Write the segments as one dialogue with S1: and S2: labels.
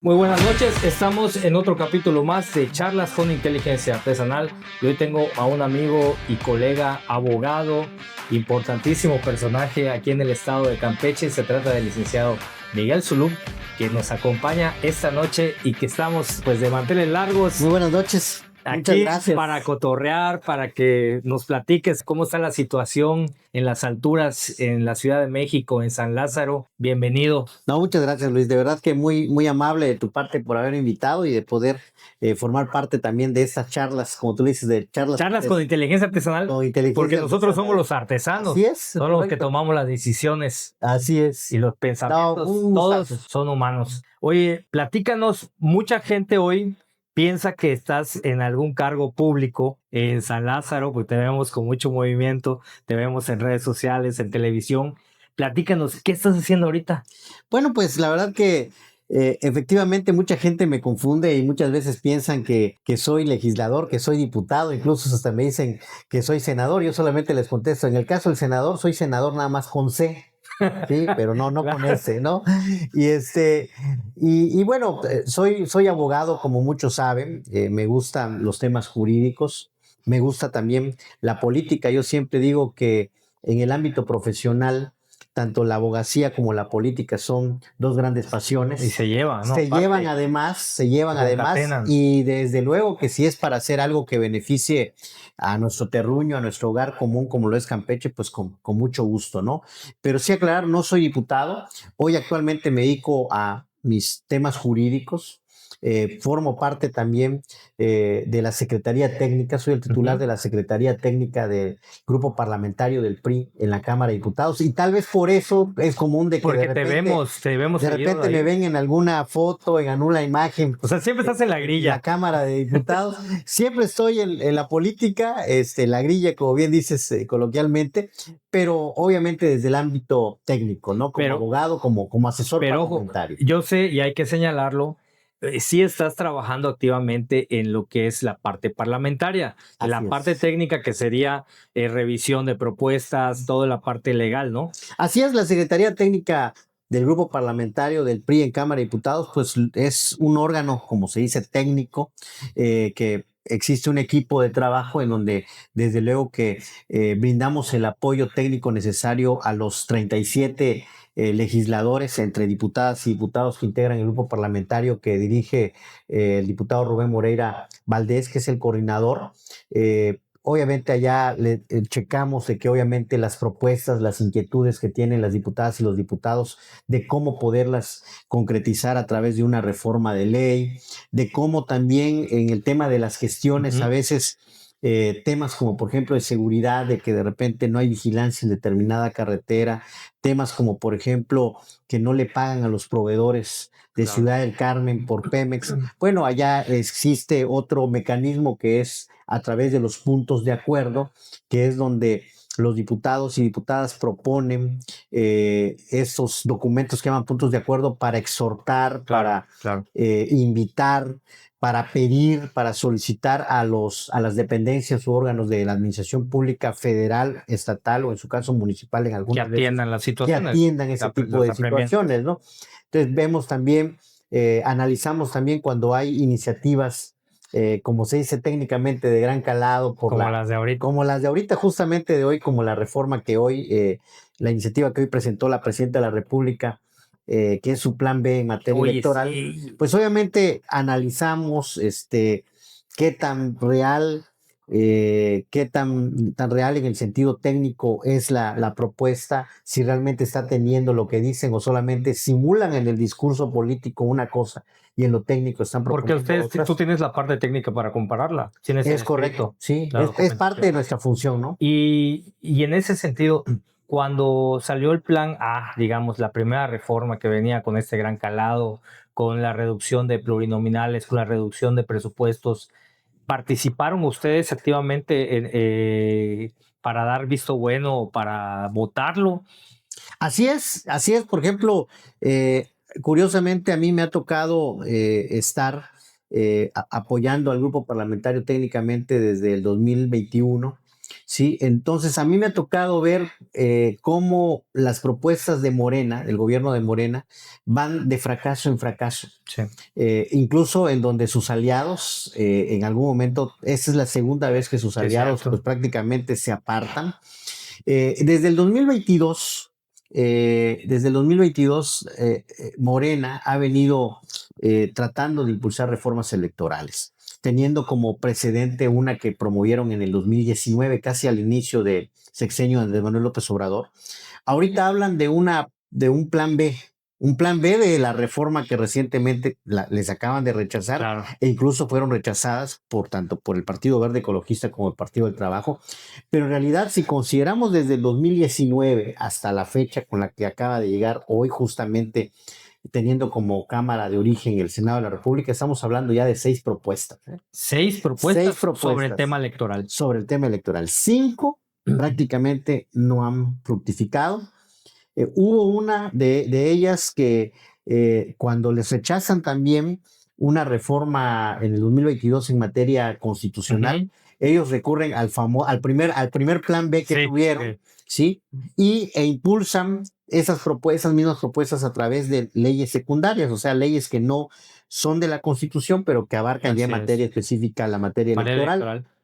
S1: Muy buenas noches, estamos en otro capítulo más de Charlas con Inteligencia Artesanal y hoy tengo a un amigo y colega abogado, importantísimo personaje aquí en el estado de Campeche. Se trata del licenciado Miguel Zulum, que nos acompaña esta noche y que estamos pues de manteles largos
S2: Muy buenas noches. Muchas
S1: aquí
S2: gracias.
S1: para cotorrear, para que nos platiques cómo está la situación en las alturas en la Ciudad de México, en San Lázaro. Bienvenido.
S2: No, muchas gracias, Luis. De verdad que muy amable de tu parte por haber invitado y de poder formar parte también de estas charlas, como tú dices, de
S1: Charlas con inteligencia artesanal,
S2: con inteligencia
S1: porque nosotros somos
S2: artesanal.
S1: los artesanos,
S2: Así es,
S1: somos los que
S2: correcto.
S1: tomamos las decisiones
S2: Así es.
S1: y los
S2: No,
S1: pensamientos,
S2: un
S1: todos
S2: gustazo.
S1: son humanos. Oye, platícanos, mucha gente hoy piensa que estás en algún cargo público en San Lázaro, pues te vemos con mucho movimiento, te vemos en redes sociales, en televisión. Platícanos, ¿qué estás haciendo ahorita?
S2: Bueno, pues la verdad que efectivamente mucha gente me confunde y muchas veces piensan que soy legislador, que soy diputado, incluso hasta me dicen que soy senador. Yo solamente les contesto, en el caso del senador, soy senador nada más con C. Sí, pero no con ese, ¿no? Y y bueno, soy abogado, como muchos saben, me gustan los temas jurídicos, me gusta también la política. Yo siempre digo que en el ámbito profesional, tanto la abogacía como la política son dos grandes
S1: Y
S2: pasiones.
S1: se lleva, ¿no?
S2: Se llevan
S1: Se
S2: además,
S1: concatenan.
S2: y desde luego que si es para hacer algo que beneficie a nuestro terruño, a nuestro hogar común, como lo es Campeche, pues con mucho gusto, ¿no? Pero sí aclarar, no soy diputado. Hoy actualmente me dedico a mis temas jurídicos. Formo parte también de la Secretaría Técnica, soy el titular de la Secretaría Técnica del Grupo Parlamentario del PRI en la Cámara de Diputados, y tal vez por eso es común de que
S1: Porque te vemos
S2: de
S1: seguido
S2: repente me
S1: ahí.
S2: ven en alguna foto, en alguna imagen,
S1: O sea, siempre estás en la
S2: en la
S1: grilla.
S2: Cámara de Diputados. Siempre estoy en la política, la grilla, como bien dices coloquialmente, pero obviamente desde el ámbito técnico, ¿no? Como
S1: Pero
S2: abogado, como asesor
S1: Pero ojo,
S2: parlamentario.
S1: yo sé y hay que señalarlo, sí estás trabajando activamente en lo que es la parte parlamentaria, en
S2: Así
S1: la parte
S2: es.
S1: técnica que sería revisión de propuestas, toda la parte legal, ¿no?
S2: Así es, la Secretaría Técnica del Grupo Parlamentario del PRI en Cámara de Diputados, pues es un órgano, como se dice, técnico, que existe un equipo de trabajo en donde desde luego que brindamos el apoyo técnico necesario a los 37 legisladores, entre diputadas y diputados que integran el grupo parlamentario que dirige el diputado Rubén Moreira Valdés, que es el coordinador. Obviamente allá checamos de que obviamente las propuestas, las inquietudes que tienen las diputadas y los diputados, de cómo poderlas concretizar a través de una reforma de ley, de cómo también en el tema de las gestiones a veces temas como por ejemplo de seguridad, de que de repente no hay vigilancia en determinada carretera, temas como por ejemplo que no le pagan a los proveedores de
S1: Claro.
S2: Ciudad del Carmen por Pemex. Bueno, allá existe otro mecanismo que es a través de los puntos de acuerdo, que es donde los diputados y diputadas proponen esos documentos que llaman puntos de acuerdo para exhortar,
S1: Claro,
S2: para
S1: claro.
S2: invitar, para pedir, para solicitar a las dependencias u órganos de la administración pública federal, estatal o en su caso municipal en
S1: Que
S2: algunas veces,
S1: atiendan las
S2: que
S1: situaciones,
S2: atiendan ese tipo
S1: las
S2: de
S1: apremiantes.
S2: situaciones, ¿no? Entonces vemos también, analizamos también cuando hay iniciativas, como se dice técnicamente, de gran calado,
S1: Como las de ahorita.
S2: como las de ahorita, justamente de hoy, como la reforma que hoy, la iniciativa que hoy presentó la presidenta de la República, que es su plan B en materia
S1: Oye,
S2: electoral.
S1: sí.
S2: Pues obviamente analizamos qué tan real, qué tan real en el sentido técnico es la propuesta, si realmente está teniendo lo que dicen o solamente simulan en el discurso político una cosa y en lo técnico están
S1: Porque
S2: proponiendo
S1: tú
S2: otras.
S1: tienes la parte técnica para compararla. Tienes en
S2: Es correcto,
S1: escrito
S2: sí,
S1: la
S2: es parte
S1: documentación.
S2: de nuestra función, ¿no?
S1: Y en ese sentido, cuando salió el plan A, digamos, la primera reforma que venía con este gran calado, con la reducción de plurinominales, con la reducción de presupuestos, ¿participaron ustedes activamente para dar visto bueno o para votarlo?
S2: Así es, por ejemplo, curiosamente a mí me ha tocado estar apoyando al grupo parlamentario técnicamente desde el 2021. Sí, entonces a mí me ha tocado ver cómo las propuestas de Morena, del gobierno de Morena, van de fracaso en fracaso.
S1: Sí.
S2: Incluso en donde sus aliados, en algún momento, esta es la segunda vez que sus
S1: Sí, es
S2: aliados
S1: cierto.
S2: pues prácticamente se apartan. Desde el 2022, Morena ha venido tratando de impulsar reformas electorales, teniendo como precedente una que promovieron en el 2019, casi al inicio del sexenio de Manuel López Obrador. Ahorita hablan de un plan B de la reforma que recientemente les acaban de rechazar,
S1: Claro.
S2: e incluso fueron rechazadas por tanto por el Partido Verde Ecologista como el Partido del Trabajo. Pero en realidad, si consideramos desde el 2019 hasta la fecha con la que acaba de llegar hoy, justamente teniendo como Cámara de origen el Senado de la República, estamos hablando ya de 6 propuestas.
S1: 6 propuestas,
S2: 6 propuestas
S1: sobre el tema electoral.
S2: sobre el tema electoral. 5 prácticamente no han fructificado. Hubo una de ellas que cuando les rechazan también una reforma en el 2022 en materia constitucional, ellos recurren al primer plan B que
S1: Sí,
S2: tuvieron, ¿sí? E impulsan esas mismas propuestas a través de leyes secundarias, o sea, leyes que no son de la Constitución, pero que abarcan ya en
S1: Así
S2: materia
S1: es.
S2: específica la materia
S1: Materia
S2: electoral.
S1: electoral.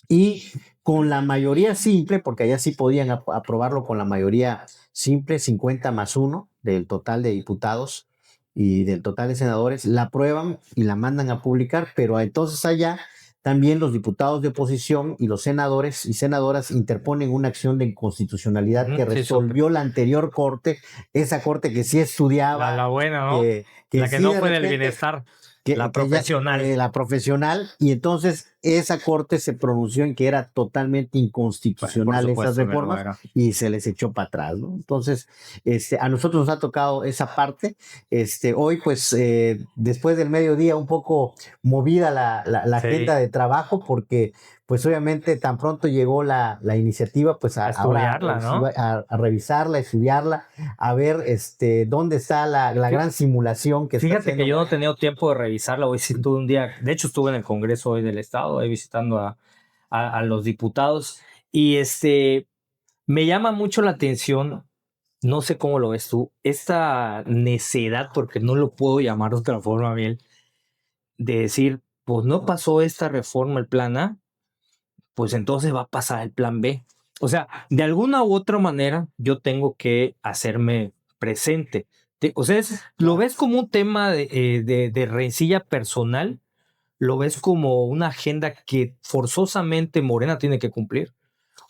S2: Y con la mayoría simple, porque allá sí podían aprobarlo con la mayoría simple, 50+1 del total de diputados y del total de senadores, la aprueban y la mandan a publicar, pero entonces allá también los diputados de oposición y los senadores y senadoras interponen una acción de inconstitucionalidad que
S1: Sí,
S2: resolvió la anterior corte, esa corte que sí estudiaba,
S1: la buena, ¿no?
S2: que
S1: La que
S2: sí
S1: no
S2: de
S1: fue del
S2: repente
S1: bienestar, la profesional.
S2: la profesional, y entonces esa corte se pronunció en que era totalmente
S1: Por
S2: inconstitucional esas
S1: supuesto que lo
S2: reformas
S1: era.
S2: y se les echó para atrás, ¿no? Entonces, a nosotros nos ha tocado esa parte. Hoy, pues, después del mediodía, un poco movida la
S1: Sí.
S2: agenda de trabajo, porque, pues, obviamente, tan pronto llegó la iniciativa, pues,
S1: A estudiarla, ¿no?
S2: a revisarla, a estudiarla, a ver dónde está la gran simulación que está
S1: Fíjate
S2: haciendo.
S1: que yo no he tenido tiempo de revisarla. Hoy sí tuve un día, de hecho estuve en el Congreso hoy del Estado, ahí visitando a los diputados, y me llama mucho la atención, no sé cómo lo ves tú, esta necedad, porque no lo puedo llamar de otra forma, Biel, de decir, pues no pasó esta reforma, el plan A, pues entonces va a pasar el plan B. O sea, de alguna u otra manera, yo tengo que hacerme presente. O sea, ¿lo ves como un tema de rencilla personal? ¿Lo ves como una agenda que forzosamente Morena tiene que cumplir?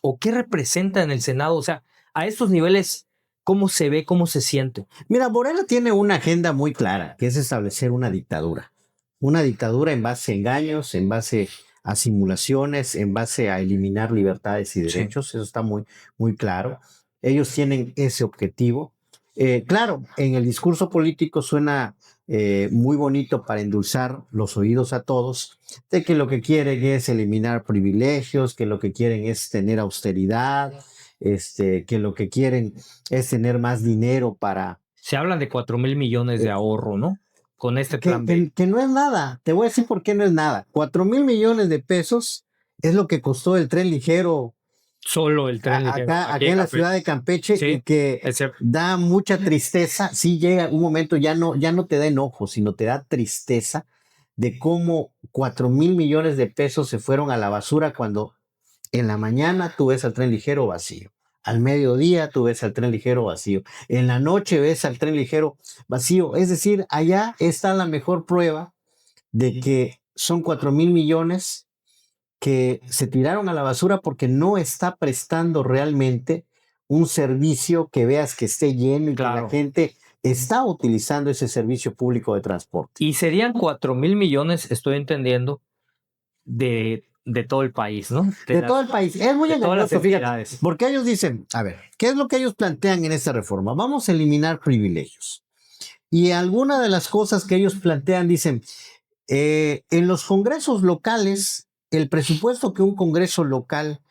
S1: ¿O qué representa en el Senado? O sea, a estos niveles, ¿cómo se ve, cómo se siente?
S2: Mira, Morena tiene una agenda muy clara, que es establecer una dictadura. Una dictadura en base a engaños, en base a simulaciones, en base a eliminar libertades y derechos. Eso está muy, muy claro. Ellos tienen ese objetivo. Claro, en el discurso político suena muy bonito para endulzar los oídos a todos, de que lo que quieren es eliminar privilegios, que lo que quieren es tener austeridad, que lo que quieren es tener más dinero para...
S1: Se hablan de 4,000 millones de ahorro, ¿no? Con este plan B.
S2: Que no es nada. Te voy a decir por qué no es nada. 4,000 millones de pesos es lo que costó el tren ligero
S1: Solo el tren ligero.
S2: acá en la ciudad de Campeche,
S1: Sí,
S2: y que da mucha tristeza. Sí llega un momento, ya no te da enojo, sino te da tristeza de cómo 4,000 millones de pesos se fueron a la basura cuando en la mañana tú ves al tren ligero vacío. Al mediodía tú ves al tren ligero vacío. En la noche ves al tren ligero vacío. Es decir, allá está la mejor prueba de que son 4,000 millones que se tiraron a la basura porque no está prestando realmente un servicio que veas que esté lleno y que la gente está utilizando ese servicio público de transporte.
S1: Y serían 4,000 millones, estoy entendiendo, de todo el país, ¿no?
S2: De todo el país. Es muy engañoso, fíjate. Porque ellos dicen, a ver, ¿qué es lo que ellos plantean en esta reforma? Vamos a eliminar privilegios. Y alguna de las cosas que ellos plantean dicen, en los congresos locales, el presupuesto que un congreso local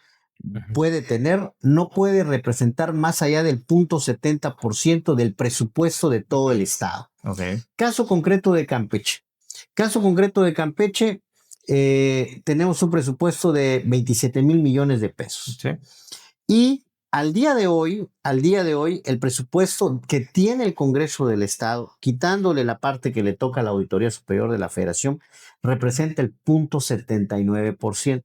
S2: puede tener no puede representar más allá del 0.70% del presupuesto de todo el estado.
S1: Okay.
S2: Caso concreto de Campeche. Caso concreto de Campeche, tenemos un presupuesto de 27,000 millones de pesos.
S1: Sí.
S2: Y al día de hoy, el presupuesto que tiene el Congreso del Estado, quitándole la parte que le toca a la Auditoría Superior de la Federación, representa el 0,79%.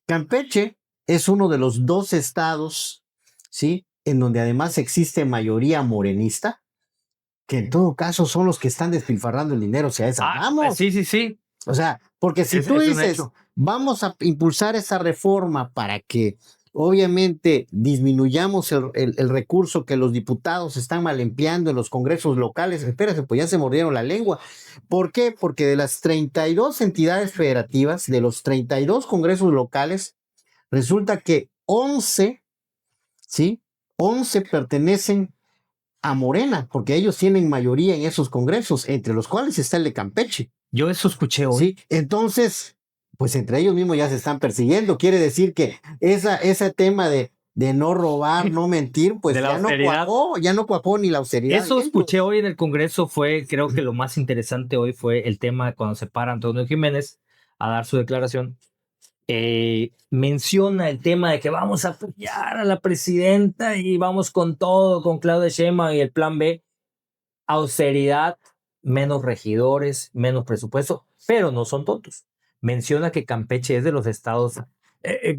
S2: Campeche es uno de los 2 estados, ¿sí?, en donde además existe mayoría morenista, que en todo caso son los que están despilfarrando el dinero, si a esas vamos.
S1: Sí.
S2: O sea, porque si tú dices, vamos a impulsar esa reforma para que obviamente disminuyamos el recurso que los diputados están mal empleando en los congresos locales, espérate, pues ya se mordieron la lengua. ¿Por qué? Porque de las 32 entidades federativas, de los 32 congresos locales, resulta que 11, ¿sí? 11 pertenecen a Morena, porque ellos tienen mayoría en esos congresos, entre los cuales está el de Campeche.
S1: Yo eso escuché hoy.
S2: Sí, entonces, pues entre ellos mismos ya se están persiguiendo. Quiere decir que ese tema de no robar, no mentir, pues ya no cuajó ni la austeridad.
S1: Eso escuché hoy en el Congreso, creo que lo más interesante hoy fue el tema cuando se para Antonio Jiménez a dar su declaración. Menciona el tema de que vamos a apoyar a la presidenta y vamos con todo, con Claudia Sheinbaum y el plan B, austeridad, menos regidores, menos presupuesto, pero no son tontos. Menciona que Campeche es de los estados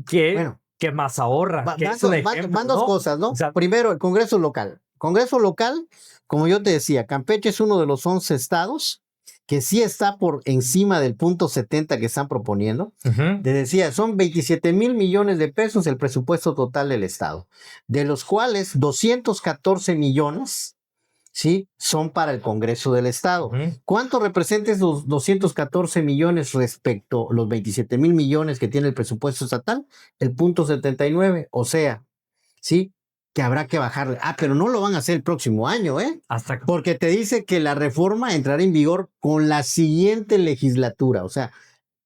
S1: que más ahorra.
S2: Van dos cosas, ¿no? O sea, primero, el Congreso local. Congreso local, como yo te decía, Campeche es uno de los 11 estados que sí está por encima del 0,70 que están proponiendo. Te decía, son 27,000 millones de pesos el presupuesto total del estado, de los cuales 214 millones, ¿sí?, son para el Congreso del Estado. ¿Cuánto representa esos 214 millones respecto a los 27,000 millones que tiene el presupuesto estatal? El 0,79, o sea, ¿sí?, que habrá que bajarle. Pero no lo van a hacer el próximo año, porque te dice que la reforma entrará en vigor con la siguiente legislatura. O sea,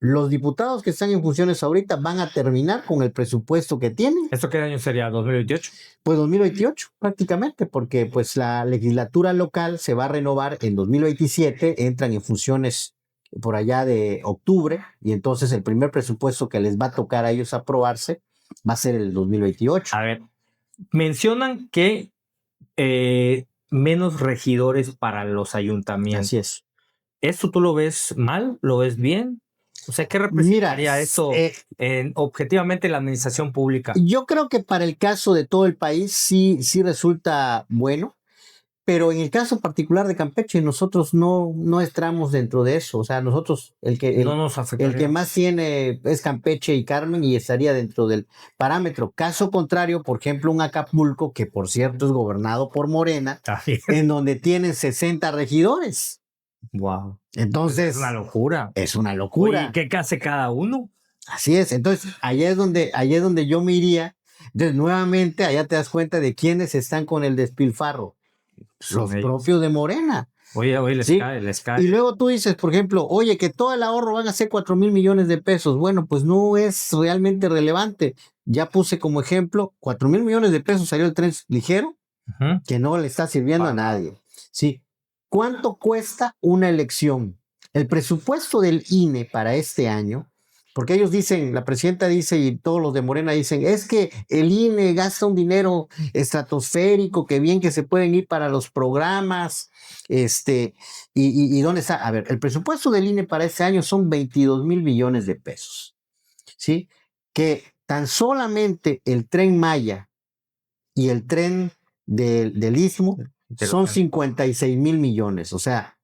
S2: los diputados que están en funciones ahorita van a terminar con el presupuesto que tienen.
S1: ¿Esto qué año sería? ¿2028?
S2: Pues 2028 prácticamente, porque pues la legislatura local se va a renovar en 2027, entran en funciones por allá de octubre, y entonces el primer presupuesto que les va a tocar a ellos aprobarse va a ser el 2028.
S1: A ver, mencionan que menos regidores para los ayuntamientos.
S2: Así es.
S1: ¿Esto tú lo ves mal? ¿Lo ves bien? O sea, ¿qué representaría eso objetivamente en la administración pública?
S2: Yo creo que para el caso de todo el país sí resulta bueno, pero en el caso particular de Campeche nosotros no entramos dentro de eso. O sea, nosotros el que más tiene es Campeche y Carmen, y estaría dentro del parámetro. Caso contrario, por ejemplo, un Acapulco, que por cierto es gobernado por Morena, en donde tienen 60 regidores.
S1: Wow.
S2: Entonces,
S1: es una locura.
S2: Es una locura.
S1: ¿Y qué hace cada uno?
S2: Así es. Entonces, allá es donde yo me iría. Entonces, nuevamente, allá te das cuenta de quiénes están con el despilfarro. Los propios de Morena.
S1: Oye, les cae.
S2: Y luego tú dices, por ejemplo, oye, que todo el ahorro van a ser 4,000 millones de pesos. Bueno, pues no es realmente relevante. Ya puse como ejemplo, 4,000 millones de pesos salió el tren ligero, que no le está sirviendo a nadie. Sí. ¿Cuánto cuesta una elección? El presupuesto del INE para este año, porque ellos dicen, la presidenta dice y todos los de Morena dicen, es que el INE gasta un dinero estratosférico, que bien que se pueden ir para los programas, y ¿dónde está? A ver, el presupuesto del INE para este año son 22,000 millones de pesos, ¿sí? Que tan solamente el Tren Maya y el tren del Istmo son 56,000 millones. O sea,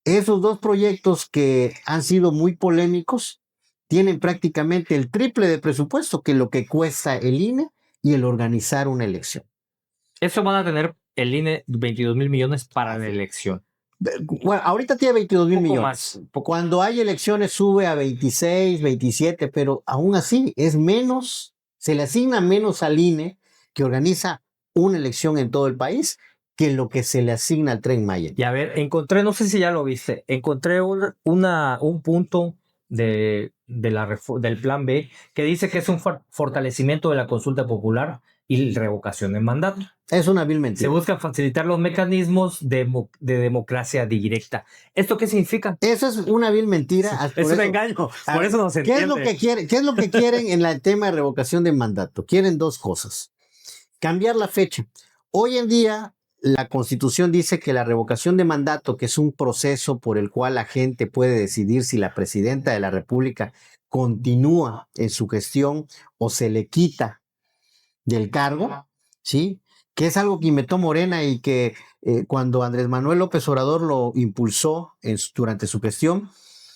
S2: esos dos proyectos que han sido muy polémicos tienen prácticamente el triple de presupuesto que lo que cuesta el INE y el organizar una elección.
S1: Eso van a tener el INE 22,000 millones para la elección.
S2: Bueno, ahorita tiene 22,000 millones. Cuando hay elecciones sube a 26, 27, pero aún así es menos, se le asigna menos al INE, que organiza una elección en todo el país, que lo que se le asigna al Tren Maya.
S1: Y a ver, encontré, no sé si ya lo viste, encontré un punto del plan B que dice que es un fortalecimiento de la consulta popular y revocación de mandato.
S2: Es una vil
S1: Se
S2: mentira.
S1: busca facilitar los mecanismos de democracia directa. ¿Esto qué significa?
S2: Eso es una vil mentira.
S1: Es un engaño. Por eso no se
S2: ¿Qué es
S1: entiende.
S2: lo que quieren? ¿Qué es lo que quieren en el tema de revocación de mandato? Quieren dos cosas. Cambiar la fecha. Hoy en día, la Constitución dice que la revocación de mandato, que es un proceso por el cual la gente puede decidir si la presidenta de la República continúa en su gestión o se le quita del cargo, ¿sí? Que es algo que inventó Morena y que cuando Andrés Manuel López Obrador lo impulsó durante su gestión,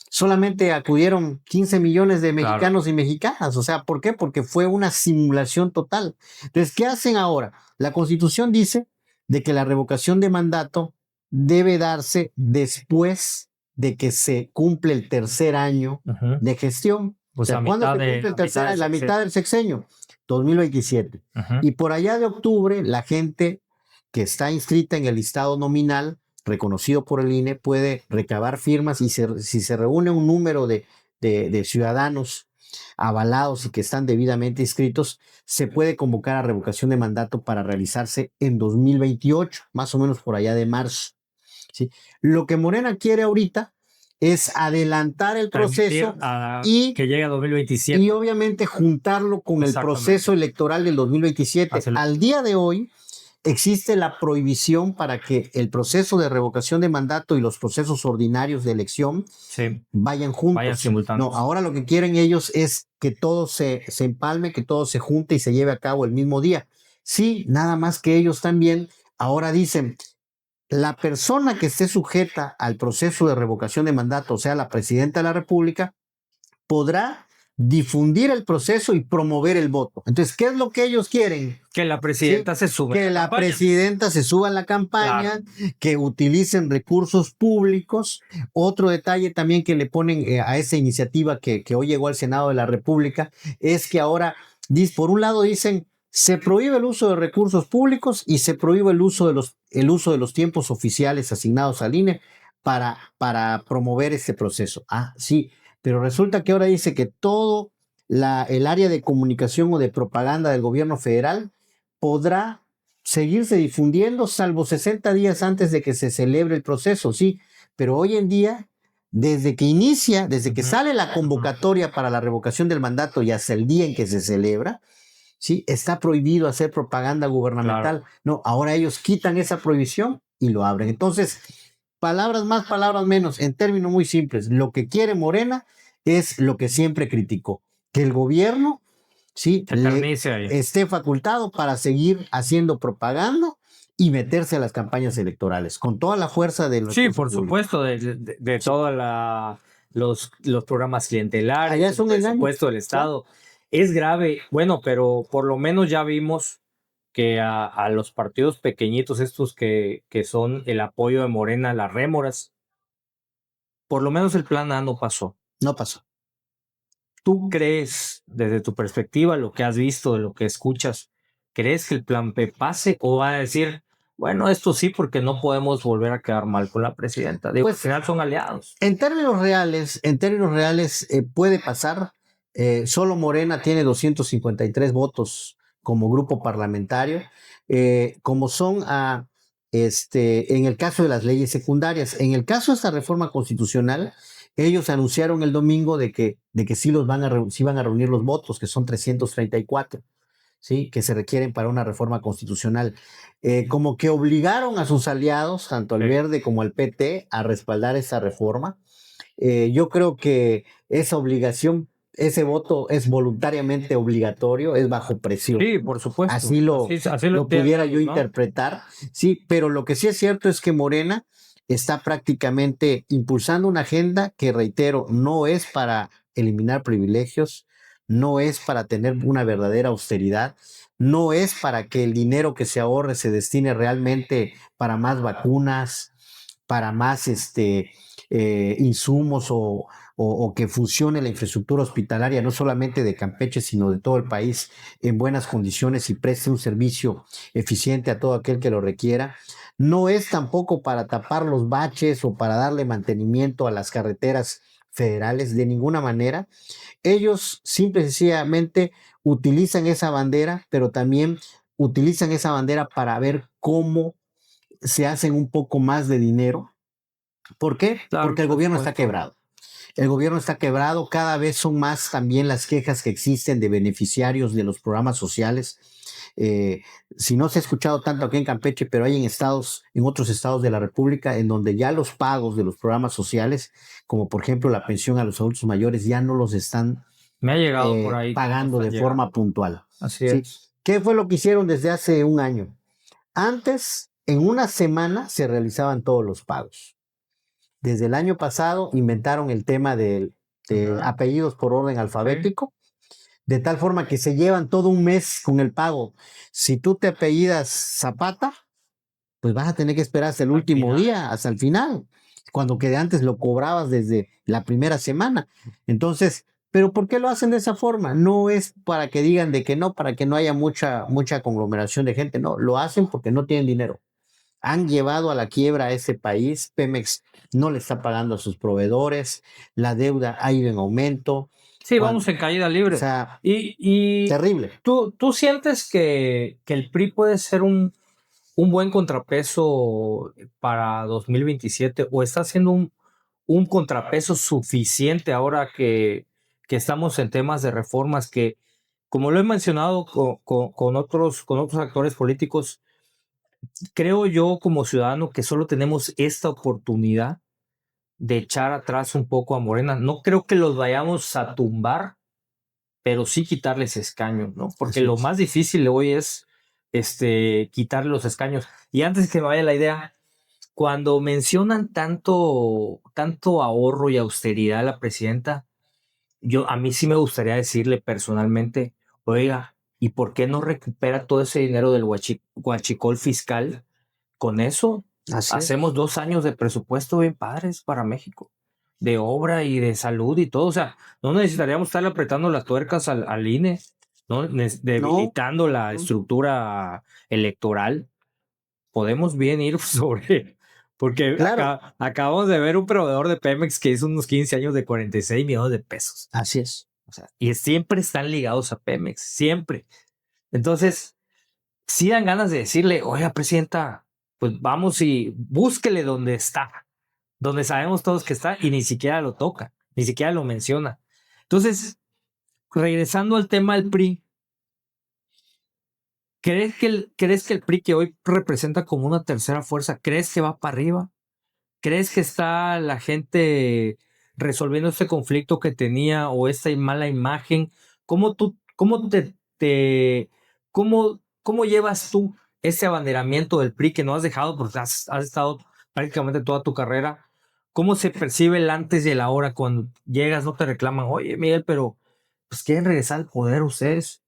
S2: solamente acudieron 15 millones de mexicanos y mexicanas. O sea, ¿por qué? Porque fue una simulación total. Entonces, ¿qué hacen ahora? La Constitución dice de que la revocación de mandato debe darse después de que se cumple el tercer año de gestión.
S1: Pues
S2: O sea, ¿cuándo se cumple el tercer año? La mitad del sexenio, 2027. Y por allá de octubre, la gente que está inscrita en el listado nominal reconocido por el INE, puede recabar firmas y si se reúne un número de ciudadanos avalados y que están debidamente inscritos, se puede convocar a revocación de mandato para realizarse en 2028, más o menos por allá de marzo. ¿Sí? Lo que Morena quiere ahorita es adelantar el proceso y
S1: que llegue a 2027.
S2: Y obviamente juntarlo con el proceso electoral del 2027. Al día de hoy, existe la prohibición para que el proceso de revocación de mandato y los procesos ordinarios de elección vayan juntos.
S1: Vayan simultáneos.
S2: No, ahora lo que quieren ellos es que todo se empalme, que todo se junte y se lleve a cabo el mismo día. Sí, nada más que ellos también ahora dicen, la persona que esté sujeta al proceso de revocación de mandato, o sea, la presidenta de la República, podrá difundir el proceso y promover el voto. Entonces, ¿qué es lo que ellos quieren?
S1: Que la presidenta se suba.
S2: Que la presidenta se suba a la campaña, que utilicen recursos públicos. Otro detalle también que le ponen a esa iniciativa que hoy llegó al Senado de la República es que ahora, por un lado dicen, se prohíbe el uso de recursos públicos y se prohíbe el uso de los tiempos oficiales asignados al INE para promover este proceso. Ah, sí. Pero resulta que ahora dice que todo el área de comunicación o de propaganda del gobierno federal podrá seguirse difundiendo salvo 60 días antes de que se celebre el proceso, sí. Pero hoy en día, desde que inicia, desde que sale la convocatoria para la revocación del mandato y hasta el día en que se celebra, sí, está prohibido hacer propaganda gubernamental. No, ahora ellos quitan esa prohibición y lo abren. Entonces, palabras más, palabras menos, en términos muy simples, lo que quiere Morena es lo que siempre criticó, que el gobierno esté facultado para seguir haciendo propaganda y meterse a las campañas electorales con toda la fuerza de los
S1: por supuesto, de todos los programas clientelares,
S2: allá es un
S1: el presupuesto del Estado. Es grave, bueno, pero por lo menos ya vimos que a los partidos pequeñitos estos que son el apoyo de Morena, las rémoras, por lo menos el plan A no pasó.
S2: No pasó.
S1: ¿Tú crees, desde tu perspectiva, lo que has visto, de lo que escuchas, crees que el plan B pase o va a decir, bueno, esto sí, porque no podemos volver a quedar mal con la presidenta? Digo, al final son aliados.
S2: En términos reales, puede pasar. Solo Morena tiene 253 votos como grupo parlamentario, como son en el caso de las leyes secundarias. En el caso de esta reforma constitucional, ellos anunciaron el domingo de que sí van a reunir los votos, que son 334, ¿sí? Que se requieren para una reforma constitucional. Como que obligaron a sus aliados, tanto al Verde como al PT, a respaldar esa reforma. Yo creo que esa obligación, ese voto es voluntariamente obligatorio, es bajo presión.
S1: Sí, por supuesto.
S2: Así lo pudiera yo interpretar. Sí, pero lo que sí es cierto es que Morena está prácticamente impulsando una agenda que, reitero, no es para eliminar privilegios, no es para tener una verdadera austeridad, no es para que el dinero que se ahorre se destine realmente para más vacunas, para más insumos o que funcione la infraestructura hospitalaria, no solamente de Campeche, sino de todo el país, en buenas condiciones y preste un servicio eficiente a todo aquel que lo requiera. No es tampoco para tapar los baches o para darle mantenimiento a las carreteras federales, de ninguna manera. Ellos simple y sencillamente utilizan esa bandera, pero también utilizan esa bandera para ver cómo se hacen un poco más de dinero. ¿Por qué?
S1: Claro,
S2: Porque el
S1: por
S2: gobierno está
S1: supuesto.
S2: quebrado. El gobierno está quebrado, cada vez son más también las quejas que existen de beneficiarios de los programas sociales. Eh, si no se ha escuchado tanto aquí en Campeche, pero hay en otros estados de la República, en donde ya los pagos de los programas sociales, como por ejemplo la pensión a los adultos mayores, ya no los están
S1: Me ha llegado por ahí que no
S2: pagando
S1: están
S2: de
S1: llegando.
S2: forma puntual.
S1: Así
S2: ¿Sí?
S1: es.
S2: ¿Qué fue lo que hicieron desde hace un año? Antes, en una semana se realizaban todos los pagos. Desde el año pasado inventaron el tema de
S1: Ujú.
S2: apellidos por orden
S1: Sí,
S2: alfabético, de tal forma que se llevan todo un mes con el pago. Si tú te apellidas Zapata, pues vas a tener que esperar hasta el
S1: al
S2: último
S1: final.
S2: día, hasta el final, cuando que de antes lo cobrabas desde la primera semana. Entonces, ¿pero por qué lo hacen de esa forma? No es para que digan de que no, para que no haya mucha conglomeración de gente, no, lo hacen porque no tienen dinero. Han llevado a la quiebra a ese país. Pemex no le está pagando a sus proveedores, la deuda ha ido en aumento.
S1: Sí, vamos en caída
S2: O
S1: libre.
S2: sea,
S1: Y
S2: terrible.
S1: tú sientes que el PRI puede ser un buen contrapeso para 2027 o está haciendo un contrapeso suficiente ahora que estamos en temas de reformas que, como lo he mencionado con otros actores políticos, creo yo como ciudadano que solo tenemos esta oportunidad de echar atrás un poco a Morena. No creo que los vayamos a tumbar, pero sí quitarles escaños, ¿no? Porque
S2: Así
S1: lo
S2: es.
S1: más difícil de hoy es quitarle los escaños. Y antes que me vaya la idea, cuando mencionan tanto ahorro y austeridad a la presidenta, a mí sí me gustaría decirle personalmente, oiga, ¿y por qué no recupera todo ese dinero del huachicol fiscal? Con eso
S2: Así es.
S1: hacemos 2 años de presupuesto bien padres para México, de obra y de salud y todo. O sea, no necesitaríamos estar apretando las tuercas al INE, ¿no?
S2: No,
S1: Debilitando la
S2: no,
S1: estructura electoral. Podemos bien ir sobre, porque
S2: claro,
S1: acabamos de ver un proveedor de Pemex que hizo unos 15 años de 46 millones de pesos.
S2: así es.
S1: O sea, y siempre están ligados a Pemex, siempre. Entonces, sí dan ganas de decirle, oiga, presidenta, pues vamos y búsquele donde está, donde sabemos todos que está y ni siquiera lo toca, ni siquiera lo menciona. Entonces, regresando al tema del PRI, ¿crees que el PRI que hoy representa como una tercera fuerza, crees que va para arriba? ¿Crees que está la gente resolviendo este conflicto que tenía o esta mala imagen? ¿Cómo llevas tú ese abanderamiento del PRI que no has dejado porque has estado prácticamente toda tu carrera? ¿Cómo se percibe el antes y el ahora cuando llegas, no te reclaman, oye, Miguel, pero pues quieren regresar al poder ustedes?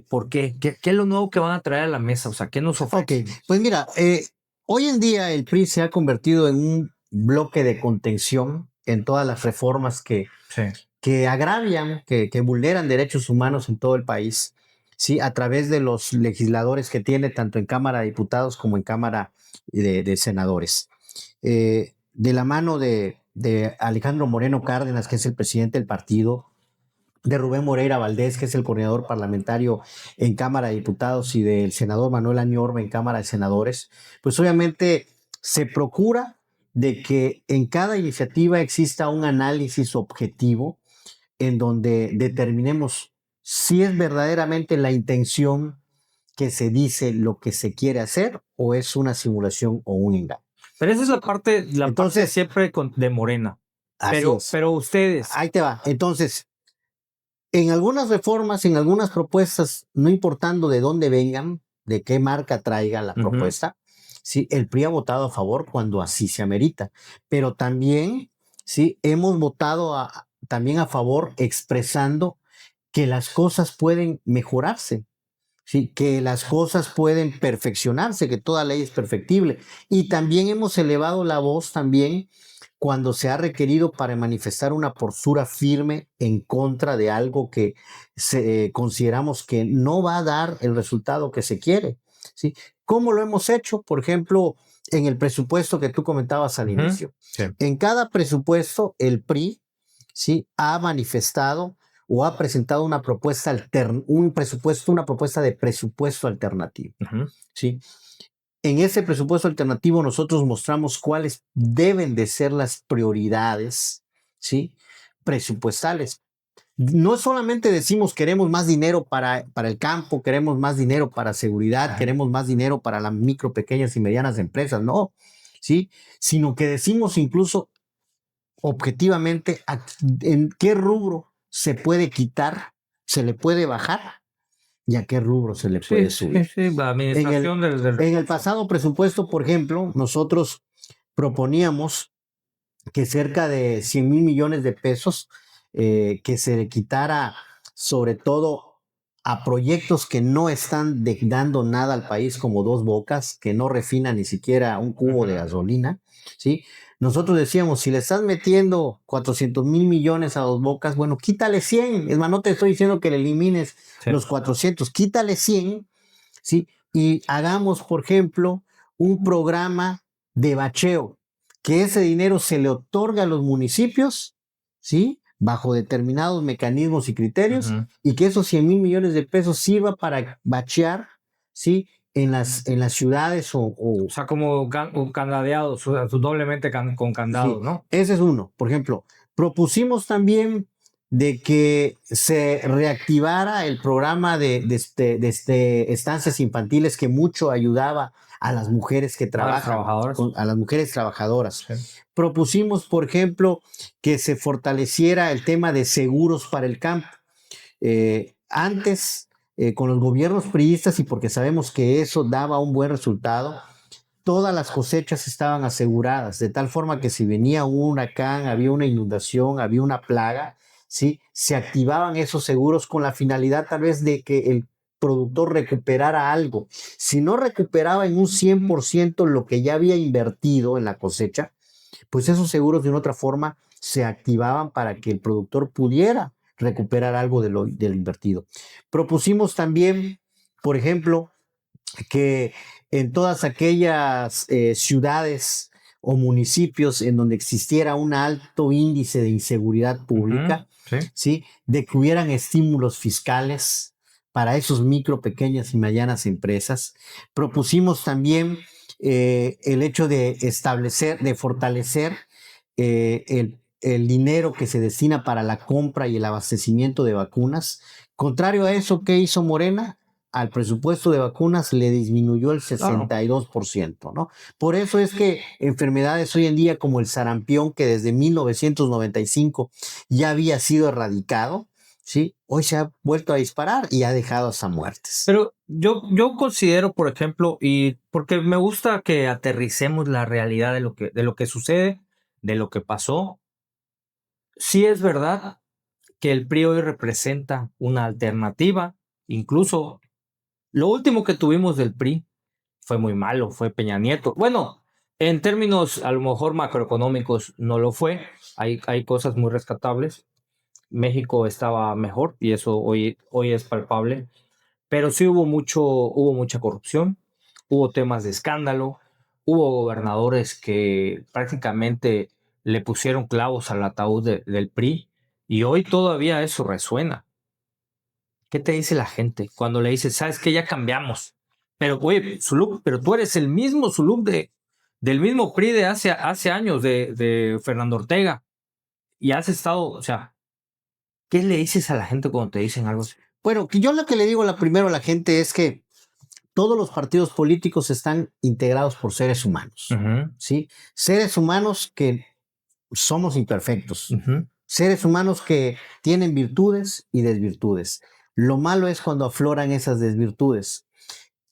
S1: ¿Por qué? ¿Qué es lo nuevo que van a traer a la mesa? O sea, ¿qué nos
S2: Ok,
S1: ofrecen?
S2: pues mira, hoy en día el PRI se ha convertido en un bloque de contención en todas las reformas
S1: Sí.
S2: que agravian, que vulneran derechos humanos en todo el país, ¿sí? A través de los legisladores que tiene, tanto en Cámara de Diputados como en Cámara de Senadores. De la mano de Alejandro Moreno Cárdenas, que es el presidente del partido, de Rubén Moreira Valdés, que es el coordinador parlamentario en Cámara de Diputados, y del senador Manuel Añorbe en Cámara de Senadores, pues obviamente se procura de que en cada iniciativa exista un análisis objetivo en donde determinemos si es verdaderamente la intención que se dice lo que se quiere hacer o es una simulación o un engaño.
S1: Pero esa es la parte
S2: Entonces,
S1: siempre de Morena.
S2: así
S1: Pero,
S2: es.
S1: pero ustedes,
S2: Ahí te va. Entonces, en algunas reformas, en algunas propuestas, no importando de dónde vengan, de qué marca traiga la
S1: ujú,
S2: propuesta, sí, el PRI ha votado a favor cuando así se amerita, pero también, sí, hemos votado también a favor expresando que las cosas pueden mejorarse, sí, que las cosas pueden perfeccionarse, que toda ley es perfectible. Y también hemos elevado la voz también cuando se ha requerido para manifestar una postura firme en contra de algo que consideramos que no va a dar el resultado que se quiere. ¿Sí? ¿Cómo lo hemos hecho? Por ejemplo, en el presupuesto que tú comentabas al
S1: ujú,
S2: inicio.
S1: sí,
S2: En cada presupuesto, el PRI, ¿sí?, ha manifestado o ha presentado una propuesta una propuesta de presupuesto alternativo. ¿Sí? En ese presupuesto alternativo nosotros mostramos cuáles deben de ser las prioridades, ¿sí?, presupuestales. No solamente decimos queremos más dinero para el campo, queremos más dinero para seguridad, queremos más dinero para las micro, pequeñas y medianas empresas, no, ¿sí? Sino que decimos incluso objetivamente en qué rubro se puede quitar, se le puede bajar y a qué rubro se le puede subir.
S1: Sí, la administración
S2: En el pasado presupuesto, por ejemplo, nosotros proponíamos que cerca de 100 mil millones de pesos que se le quitara sobre todo a proyectos que no están dando nada al país, como Dos Bocas, que no refina ni siquiera un cubo de gasolina, ¿sí? Nosotros decíamos, si le estás metiendo 400 mil millones a Dos Bocas, bueno, quítale 100. Es más, no te estoy diciendo que le elimines los 400, quítale 100, ¿sí? Y hagamos, por ejemplo, un programa de bacheo, que ese dinero se le otorga a los municipios, ¿sí?, bajo determinados mecanismos y criterios, y que esos 100 mil millones de pesos sirva para bachear, ¿sí?, en las ciudades
S1: o sea, como un candadeado, doblemente con candado,
S2: sí,
S1: ¿no?
S2: ese es uno. Por ejemplo, propusimos también de que se reactivara el programa de estancias infantiles que mucho ayudaba a las mujeres que trabajan, a las mujeres trabajadoras. Sí. Propusimos, por ejemplo, que se fortaleciera el tema de seguros para el campo. Antes, con los gobiernos priistas, y porque sabemos que eso daba un buen resultado, todas las cosechas estaban aseguradas, de tal forma que si venía un huracán, había una inundación, había una plaga, ¿sí?, se activaban esos seguros con la finalidad tal vez de que el productor recuperara algo. Si no recuperaba en un 100% lo que ya había invertido en la cosecha, pues esos seguros de una otra forma se activaban para que el productor pudiera recuperar algo de lo invertido. Propusimos también, por ejemplo, que en todas aquellas ciudades o municipios en donde existiera un alto índice de inseguridad pública, ¿sí?, de que hubieran estímulos fiscales para esos micro, pequeñas y medianas empresas. Propusimos también el hecho de fortalecer el dinero que se destina para la compra y el abastecimiento de vacunas. Contrario a eso, ¿qué hizo Morena? Al presupuesto de vacunas le disminuyó el 62%, ¿no? Por eso es que enfermedades hoy en día como el sarampión, que desde 1995 ya había sido erradicado, ¿sí?, hoy se ha vuelto a disparar y ha dejado hasta muertes.
S1: Pero yo considero, por ejemplo, y porque me gusta que aterricemos la realidad de lo que sucede, de lo que pasó. Sí es verdad que el PRI hoy representa una alternativa, incluso lo último que tuvimos del PRI fue muy malo, fue Peña Nieto. Bueno, en términos a lo mejor macroeconómicos no lo fue, hay cosas muy rescatables. México estaba mejor y eso hoy es palpable, pero sí hubo mucha corrupción, hubo temas de escándalo, hubo gobernadores que prácticamente le pusieron clavos al ataúd del PRI y hoy todavía eso resuena. ¿Qué te dice la gente cuando le dices, sabes que ya cambiamos? Pero, oye, Zuluk, pero tú eres el mismo Zuluk del mismo PRI de hace años, de Fernando Ortega, y has estado, o sea, ¿qué le dices a la gente cuando te dicen algo así?
S2: Bueno, yo lo que le digo primero a la gente es que todos los partidos políticos están integrados por seres humanos, ¿sí? Seres humanos que somos imperfectos, seres humanos que tienen virtudes y desvirtudes. Lo malo es cuando afloran esas desvirtudes.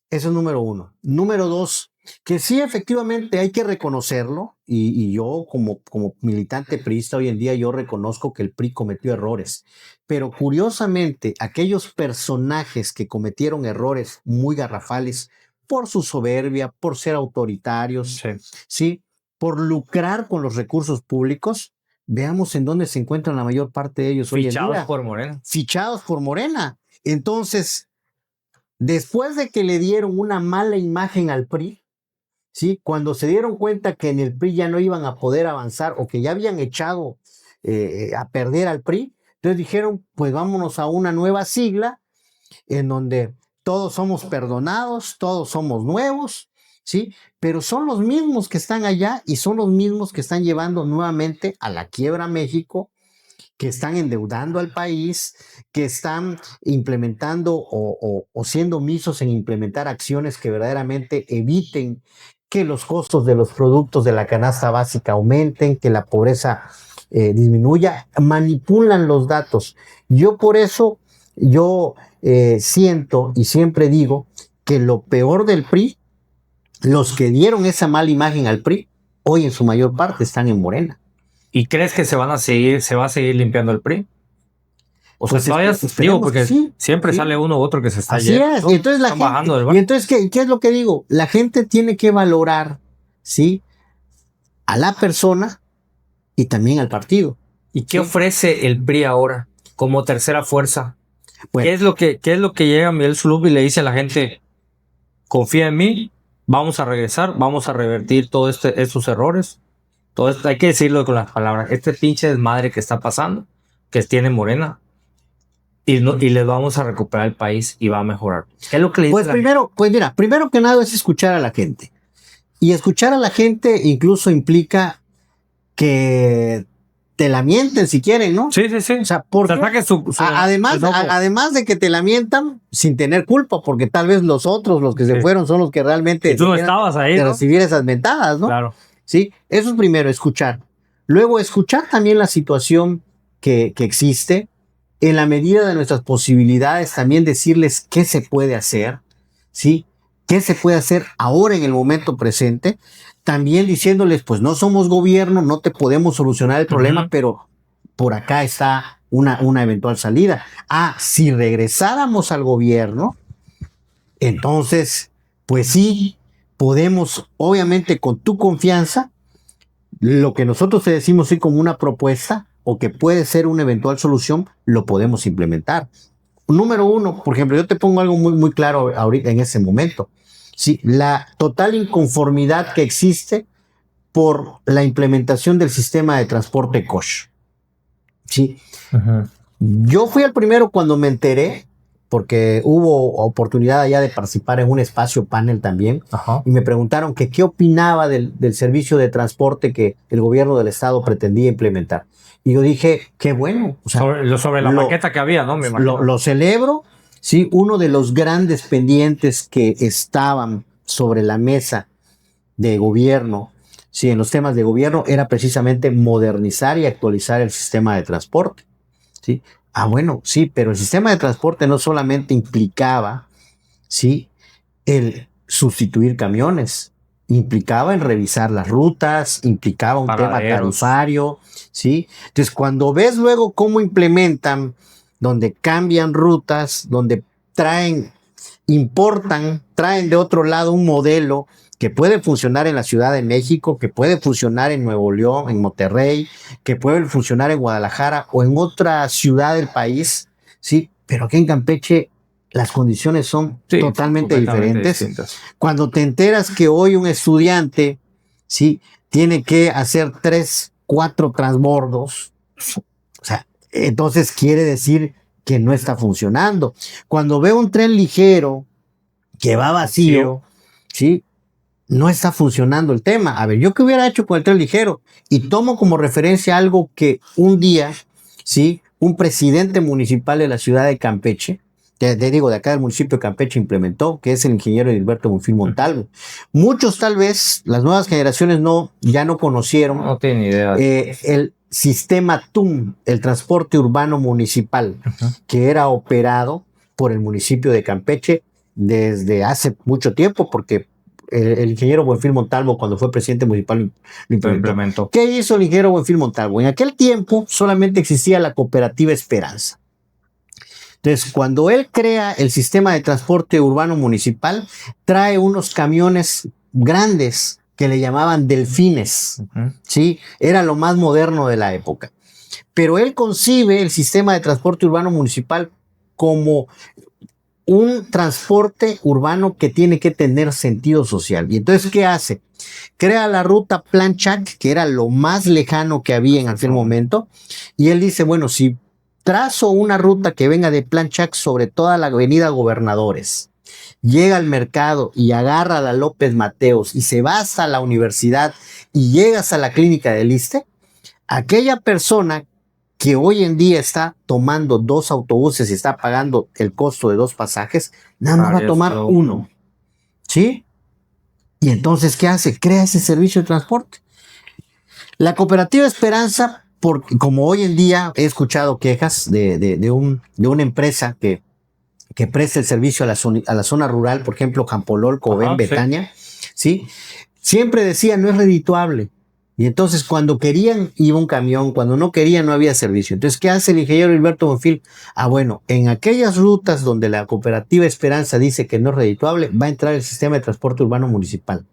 S2: Eso es número uno. Número dos, que sí, efectivamente hay que reconocerlo, y yo como militante priista hoy en día, yo reconozco que el PRI cometió errores, pero curiosamente aquellos personajes que cometieron errores muy garrafales por su soberbia, por ser autoritarios, ¿sí?, por lucrar con los recursos públicos, veamos en dónde se encuentran la mayor parte de ellos hoy en día.
S1: Fichados por Morena.
S2: Fichados por Morena. Entonces, después de que le dieron una mala imagen al PRI, ¿sí?, cuando se dieron cuenta que en el PRI ya no iban a poder avanzar o que ya habían echado a perder al PRI, Entonces dijeron, pues vámonos a una nueva sigla en donde todos somos perdonados, todos somos nuevos, ¿sí? Pero son los mismos que están allá y son los mismos que están llevando nuevamente a la quiebra a México, que están endeudando al país, que están implementando o siendo omisos en implementar acciones que verdaderamente eviten que los costos de los productos de la canasta básica aumenten, que la pobreza disminuya, manipulan los datos. Yo por eso, siento y siempre digo que lo peor del PRI, los que dieron esa mala imagen al PRI, hoy en su mayor parte están en Morena.
S1: ¿Y crees que se va a seguir limpiando el PRI? O sea,
S2: Pues
S1: todavía digo, porque
S2: sí,
S1: siempre
S2: sí.
S1: sale uno u otro que se está
S2: Así
S1: yendo,
S2: es. Y entonces la
S1: están bajando del
S2: gente,
S1: barco.
S2: y entonces, ¿qué es lo que digo? La gente tiene que valorar, ¿sí? A la persona y también al partido.
S1: ¿Y qué ofrece el PRI ahora como tercera fuerza?
S2: Bueno,
S1: ¿Qué es lo que llega Miguel Zulub y le dice a la gente, confía en mí, vamos a regresar, vamos a revertir todos estos errores? Todo esto, hay que decirlo con las palabras, este pinche desmadre que está pasando, que tiene Morena, y les vamos a recuperar el país y va a mejorar. ¿Qué es lo que le dice
S2: pues
S1: la
S2: primero, pues mira, primero que nada es escuchar a la gente. Y escuchar a la gente incluso implica que te la mienten si quieren, ¿no?
S1: gente? Sí, sí, sí.
S2: O sea, porque además de que te la mientan sin tener culpa, porque tal vez los otros, los que se fueron, son los que realmente
S1: y tú no estabas ahí, ¿no?
S2: recibir esas mentadas, ¿no?
S1: Claro.
S2: Sí, eso es primero, escuchar. Luego, escuchar también la situación que existe, en la medida de nuestras posibilidades, también decirles qué se puede hacer, ¿sí? ¿Qué se puede hacer ahora en el momento presente? También diciéndoles, pues no somos gobierno, no te podemos solucionar el problema, pero por acá está una eventual salida. Si regresáramos al gobierno, entonces, pues sí, podemos, obviamente con tu confianza, lo que nosotros te decimos sí como una propuesta o que puede ser una eventual solución, lo podemos implementar. Número uno, por ejemplo, yo te pongo algo muy, muy claro ahorita en ese momento. Sí, la total inconformidad que existe por la implementación del sistema de transporte COSH. Sí. Yo fui el primero cuando me enteré, porque hubo oportunidad allá de participar en un espacio panel también, y me preguntaron que qué opinaba del servicio de transporte que el gobierno del estado pretendía implementar. Y yo dije, qué bueno. O sea,
S1: sobre la maqueta que había, ¿no? Me imagino.
S2: Lo celebro. Sí, uno de los grandes pendientes que estaban sobre la mesa de gobierno, sí, en los temas de gobierno, era precisamente modernizar y actualizar el sistema de transporte. ¿Sí? Bueno, sí, pero el sistema de transporte no solamente implicaba, ¿sí?, el sustituir camiones, implicaba en revisar las rutas, implicaba un tema tarifario, ¿sí? Entonces, cuando ves luego cómo implementan, donde cambian rutas, donde traen de otro lado un modelo que puede funcionar en la Ciudad de México, que puede funcionar en Nuevo León, en Monterrey, que puede funcionar en Guadalajara o en otra ciudad del país, ¿sí? Pero aquí en Campeche las condiciones son totalmente diferentes. Distintas. Cuando te enteras que hoy un estudiante, ¿sí?, tiene que hacer 3, 4 transbordos, o sea, entonces quiere decir que no está funcionando. Cuando veo un tren ligero que va vacío, ¿sí?, no está funcionando el tema. A ver, ¿yo qué hubiera hecho con el tren ligero? Y tomo como referencia algo que un día, ¿sí?, un presidente municipal de la ciudad de Campeche, te digo, de acá del municipio de Campeche, implementó, que es el ingeniero Edilberto Buenfil Montalvo. Muchos tal vez, las nuevas generaciones ya no conocieron.
S1: No tienen idea.
S2: El sistema TUM, el transporte urbano municipal, que era operado por el municipio de Campeche desde hace mucho tiempo, porque el ingeniero Buenfil Montalvo, cuando fue presidente municipal, lo implementó. ¿Qué hizo el ingeniero Buenfil Montalvo? En aquel tiempo solamente existía la cooperativa Esperanza. Entonces, cuando él crea el sistema de transporte urbano municipal, trae unos camiones grandes que le llamaban delfines, ¿sí? Era lo más moderno de la época. Pero él concibe el sistema de transporte urbano municipal como un transporte urbano que tiene que tener sentido social. Y entonces, ¿qué hace? Crea la ruta Plan Chac, que era lo más lejano que había en aquel momento, y él dice, bueno, si trazo una ruta que venga de Planchac sobre toda la avenida Gobernadores, llega al mercado y agarra a la López Mateos y se va hasta la universidad y llegas a la clínica del ISSSTE, aquella persona que hoy en día está tomando 2 autobuses y está pagando el costo de 2 pasajes, nada más va a tomar uno. ¿Sí? Y entonces, ¿qué hace? Crea ese servicio de transporte. La cooperativa Esperanza, porque como hoy en día he escuchado quejas de una empresa que presta el servicio a la zona rural, por ejemplo, Campolol, Cobén, Betania, ¿sí? Siempre decía, no es redituable. Y entonces cuando querían iba un camión, cuando no querían no había servicio. Entonces, ¿qué hace el ingeniero Gilberto Bonfil? Bueno, en aquellas rutas donde la cooperativa Esperanza dice que no es redituable, va a entrar el sistema de transporte urbano municipal.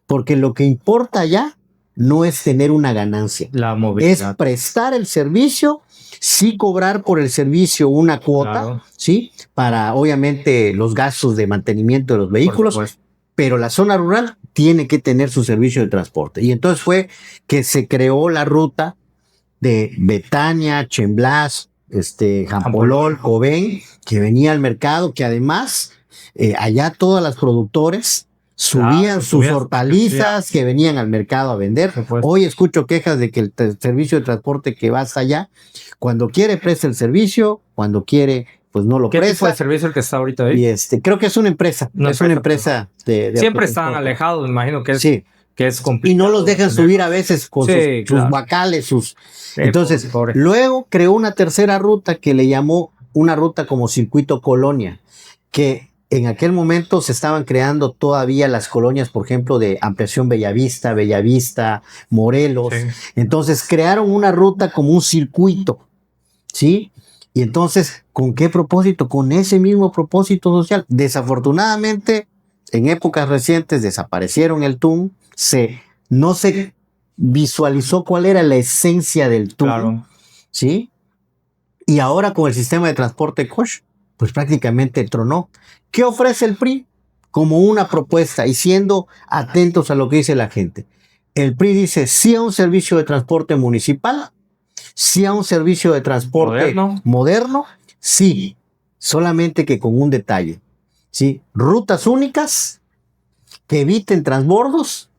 S2: Porque lo que importa allá no es tener una ganancia,
S1: la movilidad,
S2: es prestar el servicio, sí cobrar por el servicio una cuota, claro, ¿sí? Para obviamente los gastos de mantenimiento de los vehículos, pero la zona rural tiene que tener su servicio de transporte. Y entonces fue que se creó la ruta de Betania, Chemblas, Jampolol, Cobén, que venía al mercado, que además allá todas las productores subían sus hortalizas que venían al mercado a vender. Hoy escucho quejas de que el servicio de transporte que va hasta allá, cuando quiere presta el servicio, cuando quiere pues no lo presta.
S1: ¿Qué tipo de servicio el que está ahorita ahí?
S2: Y creo que es una empresa. Es una empresa de
S1: siempre están alejados, me imagino que es,
S2: sí,
S1: que es complicado.
S2: Y no los dejan subir a veces con sus bacales, sus... Entonces,
S1: pobre.
S2: Luego creó una tercera ruta que le llamó una ruta como Circuito Colonia, que en aquel momento se estaban creando todavía las colonias, por ejemplo, de Ampliación Bellavista, Morelos. Sí. Entonces crearon una ruta como un circuito, ¿sí? Y entonces, ¿con qué propósito? Con ese mismo propósito social. Desafortunadamente, en épocas recientes desaparecieron el TUN, no se visualizó cuál era la esencia del TUN, claro, ¿sí? Y ahora con el sistema de transporte Koch, pues prácticamente tronó. ¿Qué ofrece el PRI? Como una propuesta y siendo atentos a lo que dice la gente. El PRI dice sí a un servicio de transporte municipal, sí a un servicio de transporte moderno, sí, solamente que con un detalle, ¿sí? Rutas únicas que eviten transbordos,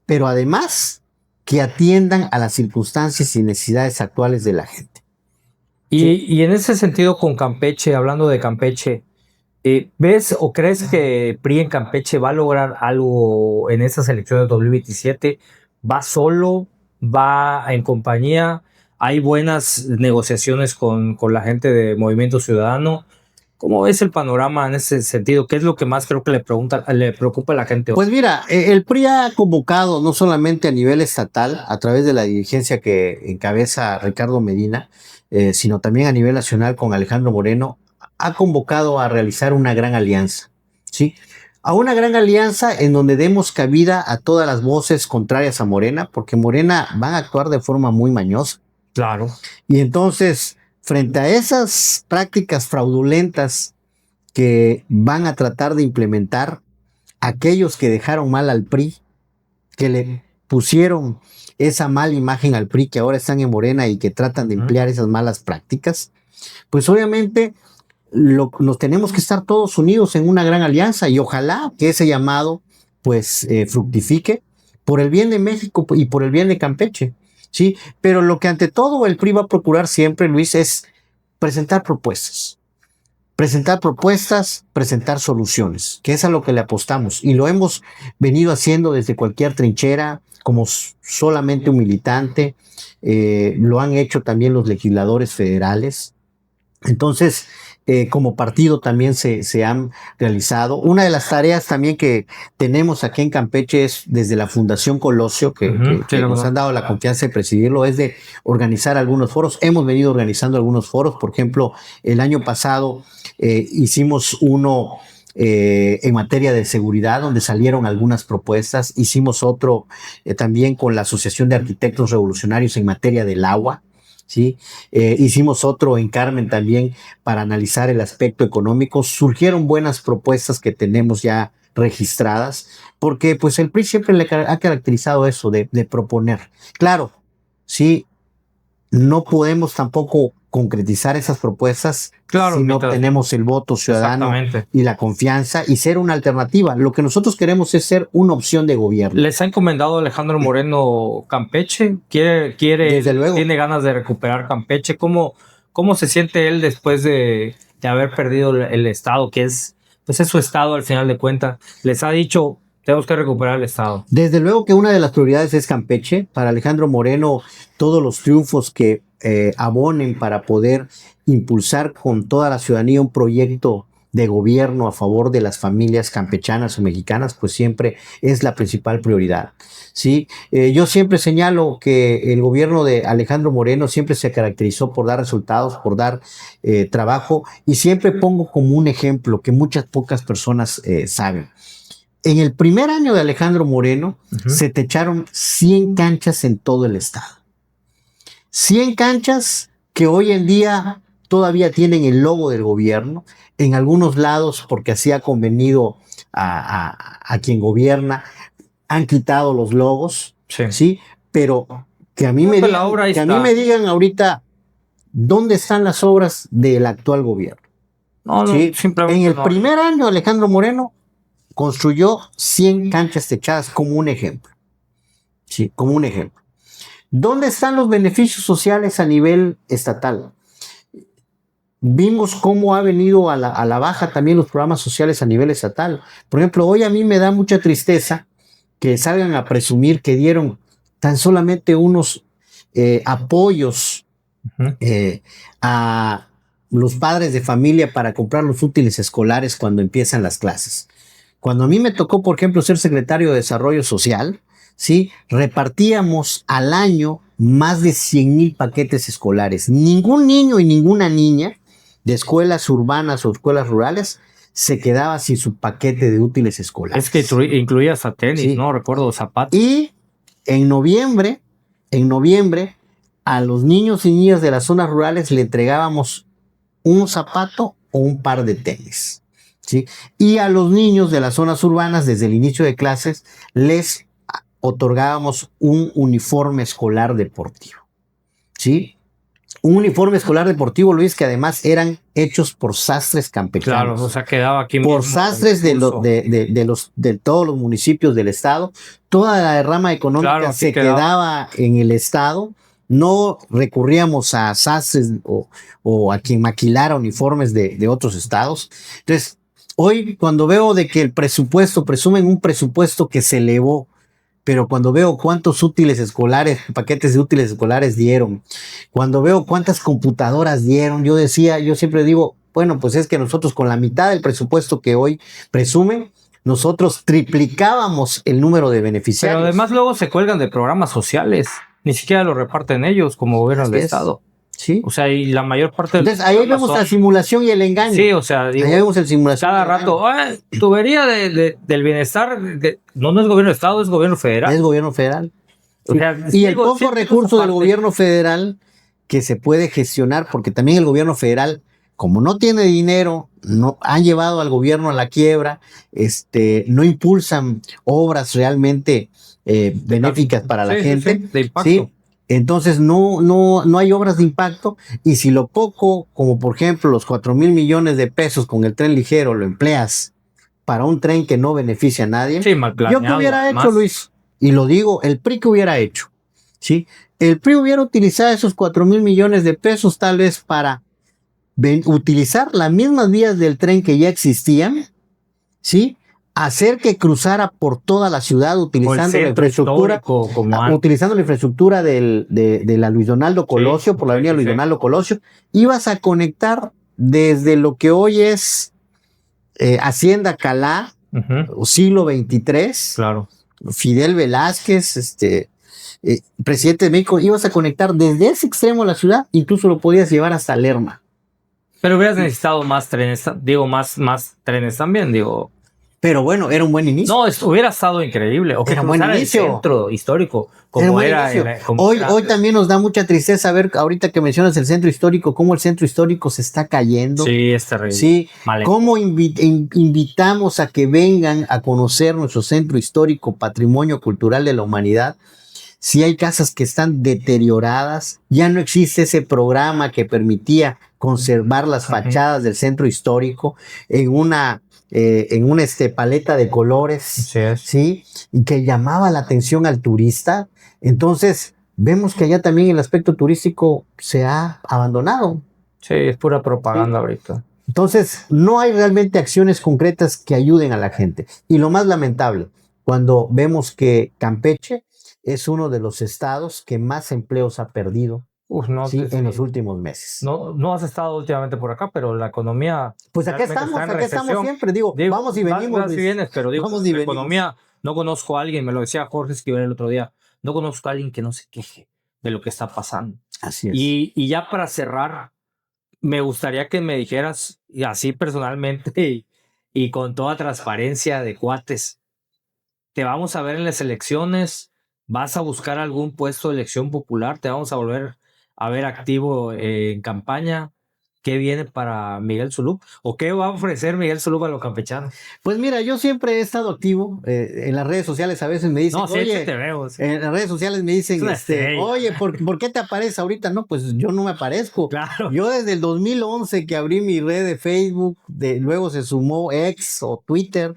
S2: pero además que atiendan a las circunstancias y necesidades actuales de la gente.
S1: Y en ese sentido con Campeche, hablando de Campeche, ¿ves o crees que PRI en Campeche va a lograr algo en esas elecciones de 2027? ¿Va solo? ¿Va en compañía? ¿Hay buenas negociaciones con la gente de Movimiento Ciudadano? ¿Cómo ves el panorama en ese sentido? ¿Qué es lo que más creo que le preocupa a la gente hoy?
S2: Pues mira, el PRI ha convocado no solamente a nivel estatal, a través de la dirigencia que encabeza Ricardo Medina, sino también a nivel nacional con Alejandro Moreno, ha convocado a realizar una gran alianza, ¿sí? A una gran alianza en donde demos cabida a todas las voces contrarias a Morena, porque Morena van a actuar de forma muy mañosa.
S1: Claro.
S2: Y entonces, frente a esas prácticas fraudulentas que van a tratar de implementar aquellos que dejaron mal al PRI, que le pusieron esa mala imagen al PRI, que ahora están en Morena y que tratan de emplear esas malas prácticas, pues obviamente nos tenemos que estar todos unidos en una gran alianza y ojalá que ese llamado pues fructifique por el bien de México y por el bien de Campeche, ¿sí? Pero lo que ante todo el PRI va a procurar siempre, Luis, es presentar propuestas, presentar soluciones, que es a lo que le apostamos y lo hemos venido haciendo desde cualquier trinchera, como solamente un militante, lo han hecho también los legisladores federales. Entonces, como partido también se han realizado. Una de las tareas también que tenemos aquí en Campeche es desde la Fundación Colosio, que nos han dado la confianza de presidirlo, es de organizar algunos foros. Hemos venido organizando algunos foros. Por ejemplo, el año pasado hicimos uno en materia de seguridad, donde salieron algunas propuestas. Hicimos otro también con la Asociación de Arquitectos Revolucionarios en materia del agua. ¿Sí? Hicimos otro en Carmen también para analizar el aspecto económico. Surgieron buenas propuestas que tenemos ya registradas, porque pues el PRI siempre le ha caracterizado eso de proponer. Claro, sí, no podemos tampoco concretizar esas propuestas
S1: Claro,
S2: si no
S1: mientras-
S2: tenemos el voto ciudadano
S1: Exactamente.
S2: y la confianza y ser una alternativa. Lo que nosotros queremos es ser una opción de gobierno.
S1: ¿Les ha encomendado Alejandro Moreno Campeche?
S2: Desde luego.
S1: Tiene ganas de recuperar Campeche? ¿Cómo se siente él después de haber perdido el estado, que pues es su estado al final de cuentas? Les ha dicho, tenemos que recuperar el estado.
S2: Desde luego que una de las prioridades es Campeche. Para Alejandro Moreno, todos los triunfos que abonen para poder impulsar con toda la ciudadanía un proyecto de gobierno a favor de las familias campechanas o mexicanas, pues siempre es la principal prioridad. ¿Sí? Yo siempre señalo que el gobierno de Alejandro Moreno siempre se caracterizó por dar resultados, por dar trabajo, y siempre pongo como un ejemplo que muchas pocas personas saben. En el primer año de Alejandro Moreno se techaron 100 canchas en todo el estado. 100 canchas que hoy en día todavía tienen el logo del gobierno, en algunos lados porque así ha convenido a quien gobierna, han quitado los logos,
S1: Sí.
S2: ¿sí? Pero que a mí, me,
S1: Pues
S2: digan,
S1: la obra ahí
S2: que a mí
S1: está.
S2: me digan ahorita dónde están las obras del actual gobierno.
S1: No,
S2: ¿Sí?
S1: simplemente
S2: En el
S1: no.
S2: primer año Alejandro Moreno construyó 100 canchas techadas como un ejemplo. Sí, como un ejemplo. ¿Dónde están los beneficios sociales a nivel estatal? Vimos cómo ha venido a la baja también los programas sociales a nivel estatal. Por ejemplo, hoy a mí me da mucha tristeza que salgan a presumir que dieron tan solamente unos apoyos a los padres de familia para comprar los útiles escolares cuando empiezan las clases. Cuando a mí me tocó, por ejemplo, ser secretario de Desarrollo Social, ¿sí? Repartíamos al año más de 100,000 paquetes escolares. Ningún niño y ninguna niña de escuelas urbanas o escuelas rurales se quedaba sin su paquete de útiles escolares.
S1: Es que incluía hasta tenis,
S2: Sí.
S1: ¿no? Recuerdo zapatos.
S2: Y en noviembre, a los niños y niñas de las zonas rurales le entregábamos un zapato o un par de tenis. ¿Sí? Y a los niños de las zonas urbanas, desde el inicio de clases, les otorgábamos un uniforme escolar deportivo. ¿Sí? Un uniforme escolar deportivo, Luis, que además eran hechos por sastres campechanos.
S1: Claro, o sea, quedaba aquí
S2: por
S1: mismo.
S2: sastres de todos los municipios del estado. Toda la derrama económica
S1: Claro, aquí
S2: se quedaba en el estado. No recurríamos a sastres o a quien maquilara uniformes de otros estados. Entonces, hoy cuando veo de que el presupuesto, presumen un presupuesto que se elevó, pero cuando veo cuántos útiles escolares, paquetes de útiles escolares dieron, cuando veo cuántas computadoras dieron, yo siempre digo, bueno, pues es que nosotros con la mitad del presupuesto que hoy presumen, nosotros triplicábamos el número de beneficiarios.
S1: Pero además luego se cuelgan de programas sociales, ni siquiera lo reparten ellos como gobierno del estado.
S2: Sí.
S1: O sea, y la mayor parte de
S2: Entonces, ahí vemos la simulación y el engaño.
S1: Sí, o sea, digo,
S2: ahí vemos el simulación.
S1: cada rato, tubería del bienestar, no es gobierno de estado, es gobierno federal.
S2: Es gobierno federal.
S1: O sea,
S2: y el poco recurso del gobierno federal que se puede gestionar, porque también el gobierno federal, como no tiene dinero, no han llevado al gobierno a la quiebra, no impulsan obras realmente benéficas para la gente.
S1: De impacto.
S2: ¿Sí? Entonces no hay obras de impacto, y si lo poco, como por ejemplo los 4,000 millones de pesos con el tren ligero, lo empleas para un tren que no beneficia a nadie,
S1: sí, mal planeado,
S2: yo qué hubiera
S1: además.
S2: hecho, Luis, y lo digo, el PRI que hubiera hecho, ¿sí? El PRI hubiera utilizado esos 4,000 millones de pesos tal vez para utilizar las mismas vías del tren que ya existían, ¿sí? Hacer que cruzara por toda la ciudad utilizando la infraestructura, de la Luis Donaldo Colosio, por la avenida Luis Donaldo Colosio. Ibas a conectar desde lo que hoy es Hacienda Calá, siglo XXIII,
S1: claro.
S2: Fidel Velázquez, presidente de México, ibas a conectar desde ese extremo de la ciudad, incluso lo podías llevar hasta Lerma.
S1: Pero hubieras necesitado más trenes, más trenes también, digo.
S2: Pero bueno, era un buen inicio.
S1: No, hubiera estado increíble. O que cruzara el centro histórico, como era.
S2: Hoy también nos da mucha tristeza ver, ahorita que mencionas el centro histórico, cómo el centro histórico se está cayendo.
S1: Sí, es terrible.
S2: Sí, cómo invitamos a que vengan a conocer nuestro centro histórico, patrimonio cultural de la humanidad, sí hay casas que están deterioradas, ya no existe ese programa que permitía conservar las fachadas del centro histórico en una paleta de colores,
S1: Así es.
S2: ¿sí? Y que llamaba la atención al turista. Entonces, vemos que allá también el aspecto turístico se ha abandonado.
S1: Sí, es pura propaganda ahorita.
S2: Entonces, no hay realmente acciones concretas que ayuden a la gente. Y lo más lamentable, cuando vemos que Campeche es uno de los estados que más empleos ha perdido,
S1: No,
S2: ¿sí? En los
S1: sí.
S2: últimos meses.
S1: No has estado últimamente por acá, pero la economía
S2: Pues acá
S1: realmente está en
S2: estamos
S1: recesión.
S2: siempre. Digo, vamos y venimos,
S1: vas y
S2: Luis.
S1: vienes, pero digo,
S2: Vamos y
S1: la
S2: venimos.
S1: economía, no conozco a alguien, me lo decía Jorge Esquivel el otro día, no conozco a alguien que no se queje de lo que está pasando.
S2: Así es.
S1: Y ya para cerrar, me gustaría que me dijeras, y así personalmente y con toda transparencia de cuates, ¿te vamos a ver en las elecciones? ¿Vas a buscar algún puesto de elección popular? ¿Te vamos a volver a ver activo en campaña? ¿Qué viene para Miguel Zulub? ¿O qué va a ofrecer Miguel Zulub a los campechanos?
S2: Pues mira, yo siempre he estado activo en las redes sociales. A veces me dicen,
S1: No, sí,
S2: oye,
S1: te veo. Sí.
S2: en las redes sociales me dicen,
S1: Es una estrella.
S2: oye, ¿por qué te apareces ahorita? No, pues yo no me aparezco.
S1: Claro.
S2: Yo desde el 2011 que abrí mi red de Facebook, luego se sumó X o Twitter,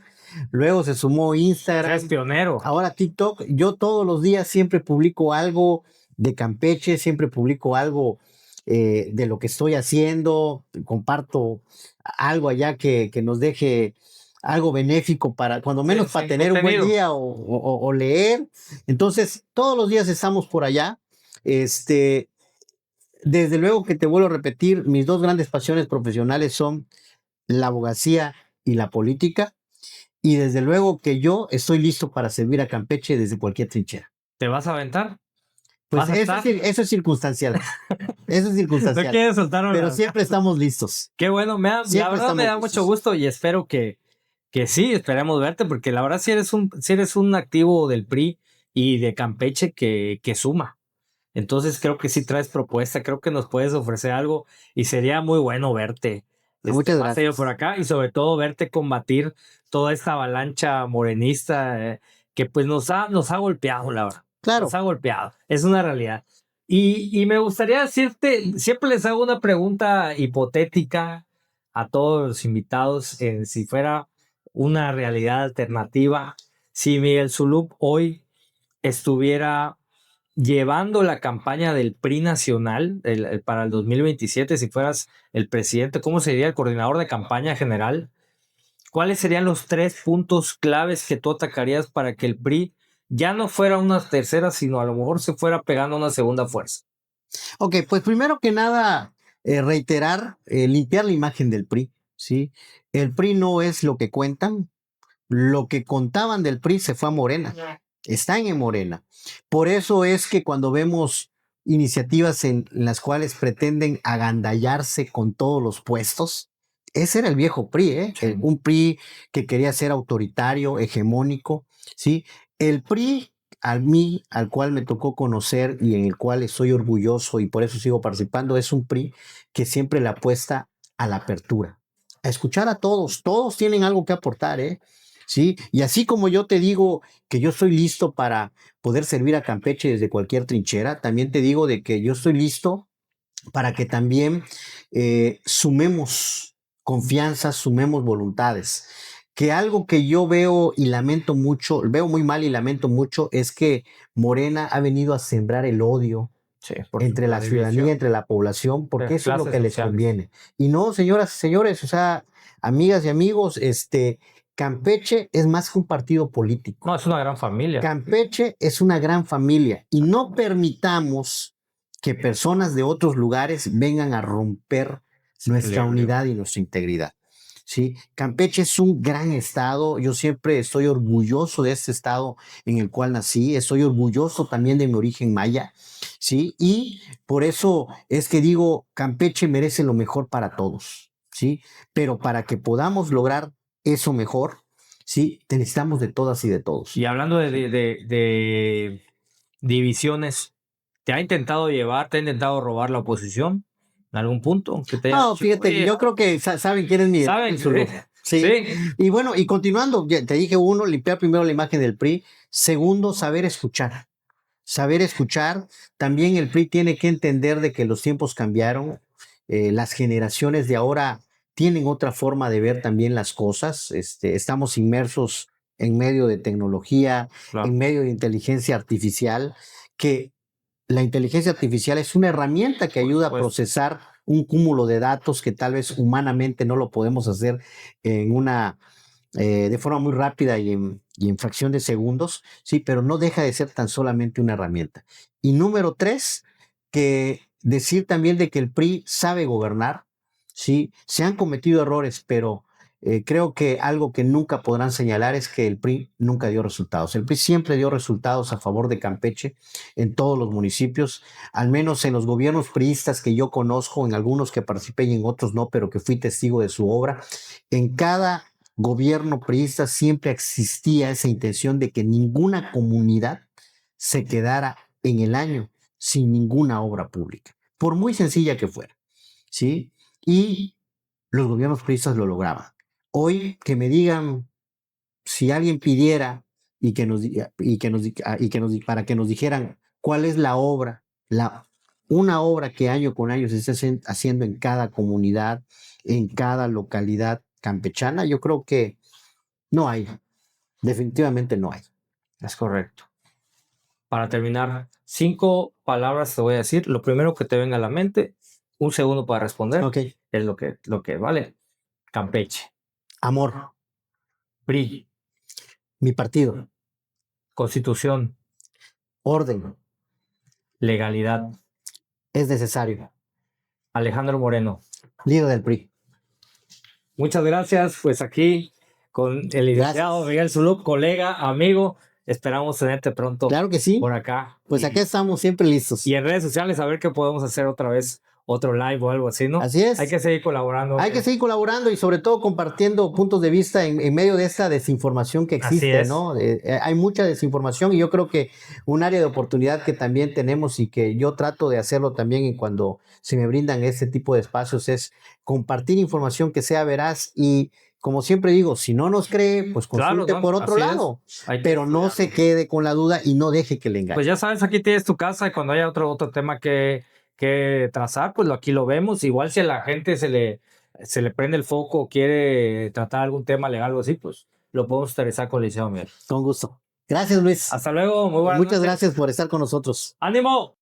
S2: luego se sumó Instagram.
S1: Es pionero.
S2: Ahora TikTok. Yo todos los días siempre publico algo de Campeche, siempre publico algo de lo que estoy haciendo, comparto algo allá que nos deje algo benéfico para, cuando menos para tener un buen día o leer. Entonces, todos los días estamos por allá. Desde luego que te vuelvo a repetir, mis dos grandes pasiones profesionales son la abogacía y la política. Y desde luego que yo estoy listo para servir a Campeche desde cualquier trinchera.
S1: ¿Te vas a aventar?
S2: Pues eso es circunstancial. Eso es circunstancial.
S1: No quieres soltar
S2: pero siempre estamos listos.
S1: Qué bueno, la verdad me da mucho gusto y espero que sí, esperemos verte, porque la verdad si eres un activo del PRI y de Campeche que suma. Entonces creo que sí traes propuesta, creo que nos puedes ofrecer algo y sería muy bueno verte.
S2: Muchas gracias.
S1: Por acá y sobre todo verte combatir toda esta avalancha morenista que pues nos ha golpeado, la verdad.
S2: Claro.
S1: Nos ha golpeado, es una realidad. Y me gustaría decirte, siempre les hago una pregunta hipotética a todos los invitados, si fuera una realidad alternativa, si Miguel Zulub hoy estuviera llevando la campaña del PRI nacional para el 2027, si fueras el presidente, ¿cómo sería el coordinador de campaña general? ¿Cuáles serían los 3 puntos claves que tú atacarías para que el PRI ya no fuera una tercera, sino a lo mejor se fuera pegando una segunda fuerza?
S2: Ok, pues primero que nada, reiterar, limpiar la imagen del PRI, ¿sí? El PRI no es lo que cuentan. Lo que contaban del PRI se fue a Morena. Están en Morena. Por eso es que cuando vemos iniciativas en las cuales pretenden agandallarse con todos los puestos, ese era el viejo PRI, ¿eh?
S1: Sí.
S2: Un PRI que quería ser autoritario, hegemónico, ¿sí? El PRI al cual me tocó conocer y en el cual estoy orgulloso y por eso sigo participando, es un PRI que siempre le apuesta a la apertura, a escuchar a todos. Todos tienen algo que aportar, ¿eh? ¿Sí? Y así como yo te digo que yo estoy listo para poder servir a Campeche desde cualquier trinchera, también te digo de que yo estoy listo para que también sumemos confianza, sumemos voluntades. Que algo que yo veo y lamento mucho, veo muy mal y lamento mucho, es que Morena ha venido a sembrar el odio entre la ciudadanía, entre la población, porque eso es lo que les conviene. Y no, señoras y señores, o sea, amigas y amigos, Campeche es más que un partido político.
S1: No, es una gran familia.
S2: Campeche es una gran familia y no permitamos que personas de otros lugares vengan a romper nuestra unidad y nuestra integridad. ¿Sí? Campeche es un gran estado. Yo siempre estoy orgulloso de este estado en el cual nací. Estoy orgulloso también de mi origen maya. ¿Sí? Y por eso es que digo, Campeche merece lo mejor para todos. ¿Sí? Pero para que podamos lograr eso mejor, sí, necesitamos de todas y de todos.
S1: Y hablando de divisiones, ¿te ha intentado robar la oposición en algún punto?
S2: No, fíjate, yo creo que saben quién es mi
S1: ¿Saben?
S2: Sí. Y bueno, y continuando, te dije uno, limpiar primero la imagen del PRI. Segundo, saber escuchar. saber escuchar. También el PRI tiene que entender de que los tiempos cambiaron. Las generaciones de ahora tienen otra forma de ver también las cosas. Estamos inmersos en medio de tecnología,
S1: Claro.
S2: en medio de inteligencia artificial, que la inteligencia artificial es una herramienta que ayuda a procesar un cúmulo de datos que tal vez humanamente no lo podemos hacer de forma muy rápida y en fracción de segundos, sí, pero no deja de ser tan solamente una herramienta. Y número tres, que decir también de que el PRI sabe gobernar, sí, se han cometido errores, pero creo que algo que nunca podrán señalar es que el PRI nunca dio resultados. El PRI siempre dio resultados a favor de Campeche en todos los municipios, al menos en los gobiernos priistas que yo conozco, en algunos que participé y en otros no, pero que fui testigo de su obra. En cada gobierno priista siempre existía esa intención de que ninguna comunidad se quedara en el año sin ninguna obra pública, por muy sencilla que fuera, ¿sí? Y los gobiernos priistas lo lograban. Hoy que me digan si alguien pidiera para que nos dijeran cuál es la obra, una obra que año con año se está haciendo en cada comunidad, en cada localidad campechana, yo creo que no hay, definitivamente no hay.
S1: Es correcto. Para terminar, 5 palabras te voy a decir. Lo primero que te venga a la mente, un segundo para responder,
S2: Ok.
S1: es lo que vale. Campeche,
S2: Amor,
S1: PRI,
S2: mi partido,
S1: Constitución,
S2: orden,
S1: legalidad.
S2: es necesario.
S1: Alejandro Moreno.
S2: Líder del PRI.
S1: Muchas gracias. Pues aquí con el licenciado Miguel Zuluk, colega, amigo. Esperamos tenerte pronto.
S2: Claro que sí.
S1: Por acá.
S2: Pues acá estamos siempre listos.
S1: Y en redes sociales a ver qué podemos hacer otra vez, otro live o algo así, ¿no?
S2: Así es.
S1: Hay que seguir colaborando.
S2: Hay que seguir colaborando y sobre todo compartiendo puntos de vista en medio de esta desinformación que existe, ¿no? Hay mucha desinformación y yo creo que un área de oportunidad que también tenemos y que yo trato de hacerlo también y cuando se me brindan este tipo de espacios es compartir información que sea veraz y como siempre digo, si no nos cree, pues consulte por otro lado, pero no se quede con la duda y no deje que le engañe.
S1: Pues ya sabes, aquí tienes tu casa y cuando haya otro tema que trazar, pues aquí lo vemos. Igual si a la gente se le prende el foco o quiere tratar algún tema legal o así, pues lo podemos aterrizar con el licenciado Miguel.
S2: Con gusto. Gracias, Luis.
S1: Hasta luego. Muy buenas
S2: Muchas
S1: noches.
S2: Gracias por estar con nosotros.
S1: ¡Ánimo!